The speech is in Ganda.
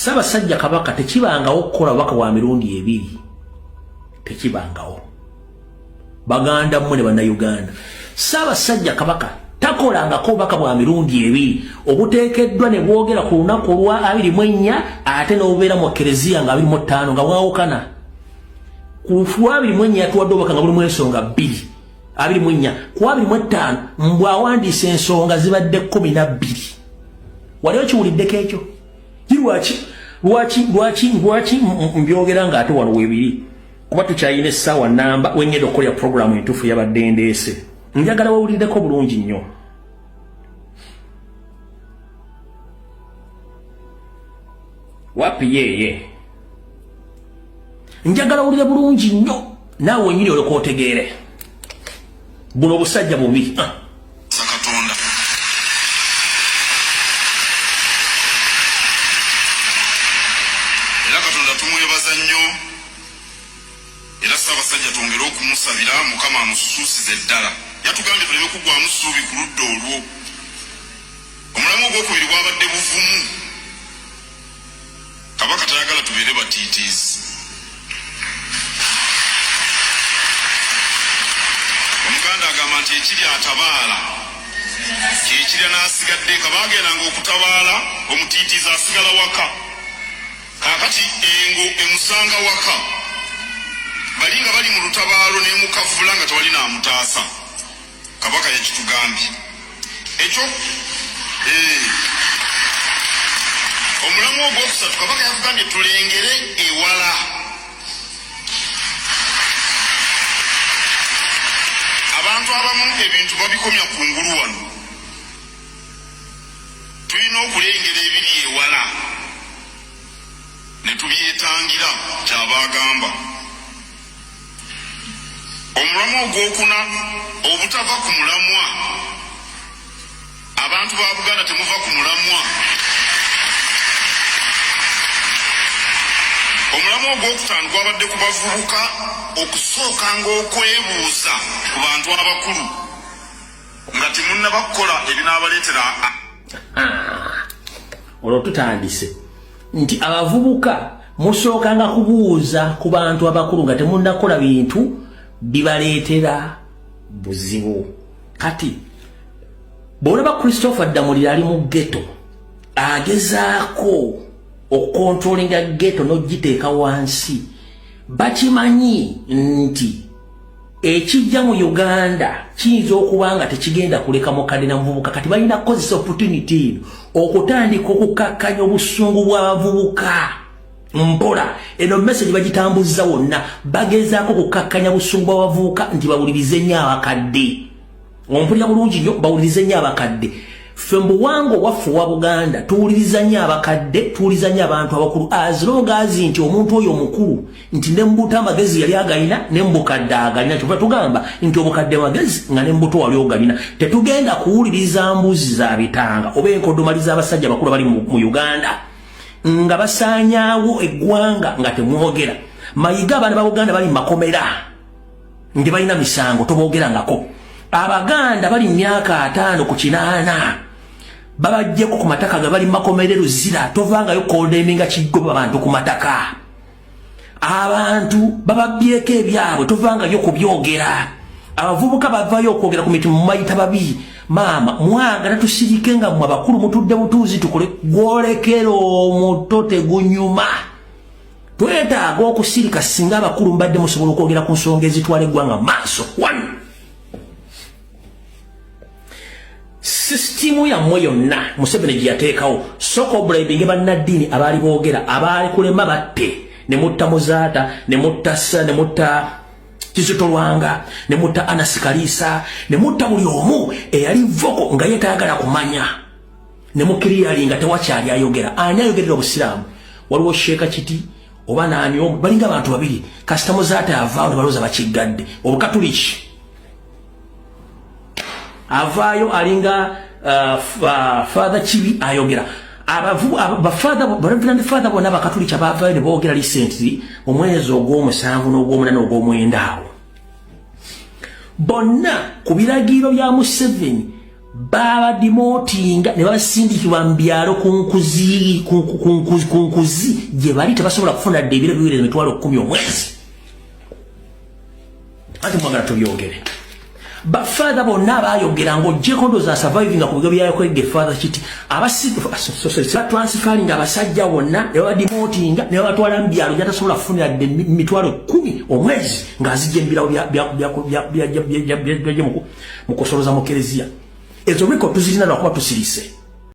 Ssaabasajja Kabaka tekibangawo okukola waka wa mirundi ebiri. Tekibangawo. Baganda mmwe ne bannayuganda. Ssaabasajja Kabaka takolangako obubaka bwa mirundi ebiri obuteekeddwa ne bwogera ku lunaku olwa 24 ate n'obubeera mu Ekereziya nga 25 nga bwawukana. Ku lwa 24 yatuwadde obubaka nga bulimu ensonga 2. 24 ku 25 mbwawandiisa ensonga zibadde 12. Waliwo kiwuliddeko ekyo? Lwaki mbyogera ng'ate wano weebiri? Kuba tukyayina essaawa namba wengenda okukolera programu entuufu yabadde ndeese. Njagala wawuliddeko bulungi nnyo. Wapi yeye? Njagala wawulire bulungi nnyo naawe wennyini olyoka otegeere. Buno obusajja bubi. Katonda. Era Katonda tumwebaza nnyo. Era Ssaabasajja twongere okumusabira Mukama amususuusize ddala. Yatugambye tuleme kugwamu ssuubi ku ludda olwo. Omulamu ogwokubiri gwabadde buvumu. Kabaka tayagala tubeere batiitiizi. Omuganda agamba nti ekiri atabaala kyekirya n'asigadde kabaagendanga okutabaala omutiitiizi asigala waka. Kaakati engo emusanga waka. Bali nga bali mu lutabaalo n'emukavula nga tewali n'amutaasa. Kabaka yakitugambye ekyo omulamu ogwokusatu Kabaka yatugambye tulengere ewala. Abantu abamu ebintu babikomya kungulu wano. Tulina okulengera ebiri ewala ne tubyetangira kyabagamba. Omulamu ogwokuna obutava ku mulamwa. Abantu ba Buganda temuva ku mulamwa. Omulamu ogwokutaano gwabadde ku bavubuka okusookanga okwebuuza ku bantu abakulu nga temunnabakola ebinaabaleetera. Olwo tutandise nti abavubuka musookanga kubuuza ku bantu abakulu nga temunnakola bintu bibaleetera buzibu. Kati bw'olaba Christopher Damulira ali mu ghetto agezaako okukontrolinga ghetto n'ogiteeka wansi, bakimanyi nti ekijja mu Uganda kiyinza okuba nga tekigenda kuleka mukadde na muvubuka. Kati balina kukozesa opportunity okutandika okukakkanya obusungu bw'abavubuka. Mpola eno message bagitambuza wonna, bagezaako kukakkanya busungu bw'abavubuka nti bawulirize nnyo abakadde. Ompulira bulungi nnyo, bawulirize nnyo abakadde. Ffe mu buwangwa waffe wa Buganda tuwuliriza nnyo abakadde, tuwuliriza nnyo abantu abakulu, as long as nti omuntu oyo omukulu nti ne mbuto amagezi yali agalina ne mbukadde agalina. Kyova tugamba nti obukadde magezi nga ne mbuto wali ogalina. Tetugenda kuwuliriza mbuzi za bitanga oba enkodomali z'abasajja bakulu bali mu Uganda nga basaanyaawo eggwanga nga temwogera. Mayiga abaana ba Buganda bali mu makomera nti balina misango toboogerangako. Abaganda bali myaka 5 ku 8 babajjeko ku mataka ga bali makomerero zira tovangayo kondeminga kigoba abantu ku mataka. Abantu bababyeko ebyabwe tovangayo kubyogera. Abavubuka bavayo okwogera ku mitimu mayita babi. Mama mwagala tusirike nga mwe abakulu mutudde butuuzi tukole gwolekero omuto tegunyuma. Twetaaga okusirika singa abakulu mbadde musobola okwogera ku nsonga ezitwala eggwanga maaso. Sistimu ya yonna Museveni gye yateekawo sooka obulabinge bannaddiini abaali boogera abaali kulema batte ne mutta Muzaata ne mutta Ssa ne mutta Kizito Lwanga ne mutta Anasi Kaliisa ne mutta buli omu eyali voko nga yeetayagala kumanya ne mukiriyali nga tewakyali ayogera. Ani ayogerera obusiraamu? Waliwo Sheeka Kiti oba naani omu balinga abantu babiri. Kasita Muzaata yavaawo ne balowooza bakiggadde. Obukatuliki avaayo alinga Father Chibi ayogera. Reverend Father bonna bakatuliki abavaayo ne boogera recently omwezi ogw'omusanvu n'ogw'omunana ogw'omwenda awo. Bonna ku biragiro bya Museveni baba demotinga ne basindikibwa mbyalo kunkuzi je bali tebasobola kufuna debira biwire emitwalo 10 omwezi ati mwagala tubyogere ba father bonna bayogera ngo je kondo za surviving akubiga byayo kwege father kiti abasifu so transferring abasajja bonna ne ba demotinga ne batwala mbyalo jatasobola kufuna emitwalo 10 omwezi ngazije mbira bya mukosoroza mu kelezia ezo record tuzirina na kwa tusirise